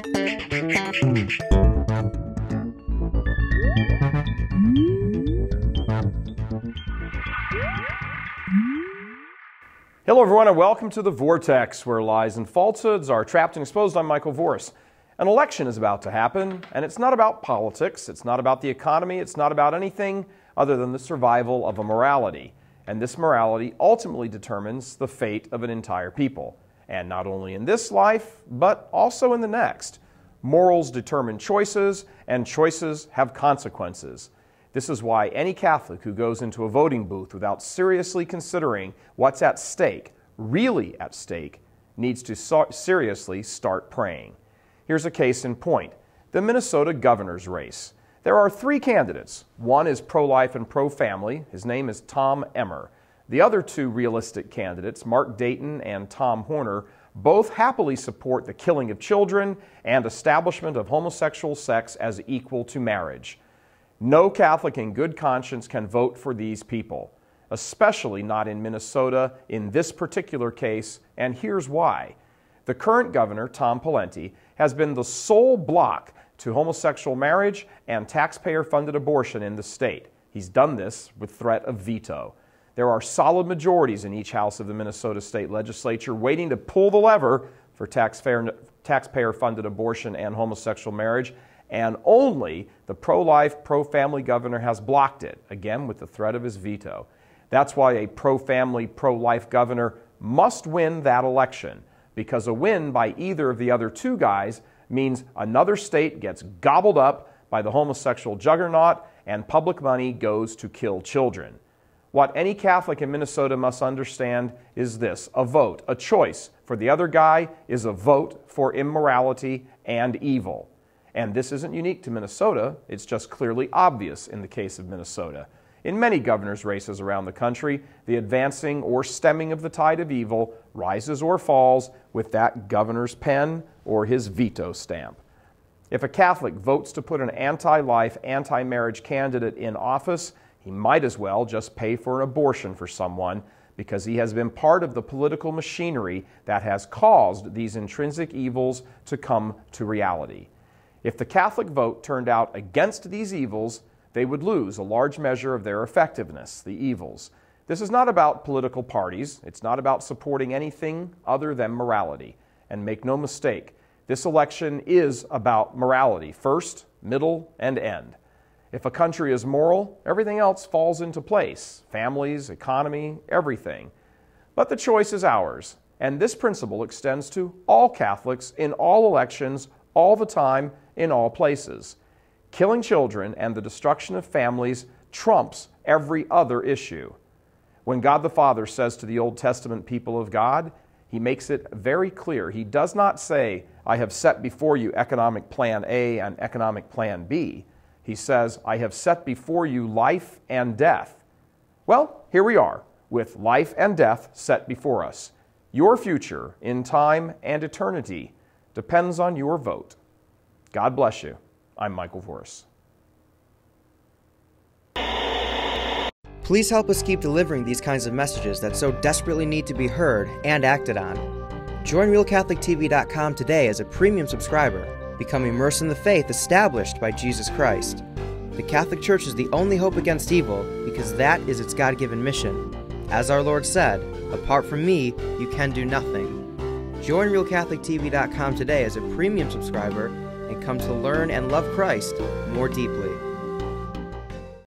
Hello everyone and welcome to the Vortex, where lies and falsehoods are trapped and exposed. I'm Michael Voris. An election is about to happen, and it's not about politics, it's not about the economy, it's not about anything other than the survival of a morality. And this morality ultimately determines the fate of an entire people. And not only in this life, but also in the next. Morals determine choices, and choices have consequences. This is why any Catholic who goes into a voting booth without seriously considering what's at stake, really at stake, needs to seriously start praying. Here's a case in point: the Minnesota governor's race. There are three candidates. One is pro-life and pro-family. His name is Tom Emmer. The other two realistic candidates, Mark Dayton and Tom Horner, both happily support the killing of children and establishment of homosexual sex as equal to marriage. No Catholic in good conscience can vote for these people, especially not in Minnesota in this particular case, and here's why. The current governor, Tom Pawlenty, has been the sole block to homosexual marriage and taxpayer-funded abortion in the state. He's done this with threat of veto. There are solid majorities in each house of the Minnesota State Legislature waiting to pull the lever for taxpayer-funded abortion and homosexual marriage, and only the pro-life, pro-family governor has blocked it, again with the threat of his veto. That's why a pro-family, pro-life governor must win that election, because a win by either of the other two guys means another state gets gobbled up by the homosexual juggernaut and public money goes to kill children. What any Catholic in Minnesota must understand is this: a vote, a choice for the other guy is a vote for immorality and evil. And this isn't unique to Minnesota, it's just clearly obvious in the case of Minnesota. In many governor's races around the country, the advancing or stemming of the tide of evil rises or falls with that governor's pen or his veto stamp. If a Catholic votes to put an anti-life, anti-marriage candidate in office, he might as well just pay for an abortion for someone, because he has been part of the political machinery that has caused these intrinsic evils to come to reality. If the Catholic vote turned out against these evils, they would lose a large measure of their effectiveness, the evils. This is not about political parties. It's not about supporting anything other than morality. And make no mistake, this election is about morality, first, middle, and end. If a country is moral, everything else falls into place: families, economy, everything. But the choice is ours, and this principle extends to all Catholics in all elections, all the time, in all places. Killing children and the destruction of families trumps every other issue. When God the Father says to the Old Testament people of God, he makes it very clear. He does not say, "I have set before you economic plan A and economic plan B." He says, "I have set before you life and death." Well, here we are, with life and death set before us. Your future in time and eternity depends on your vote. God bless you. I'm Michael Voris. Please help us keep delivering these kinds of messages that so desperately need to be heard and acted on. Join RealCatholicTV.com today as a premium subscriber. Become immersed in the faith established by Jesus Christ. The Catholic Church is the only hope against evil because that is its God-given mission. As our Lord said, "Apart from me, you can do nothing." Join RealCatholicTV.com today as a premium subscriber and come to learn and love Christ more deeply.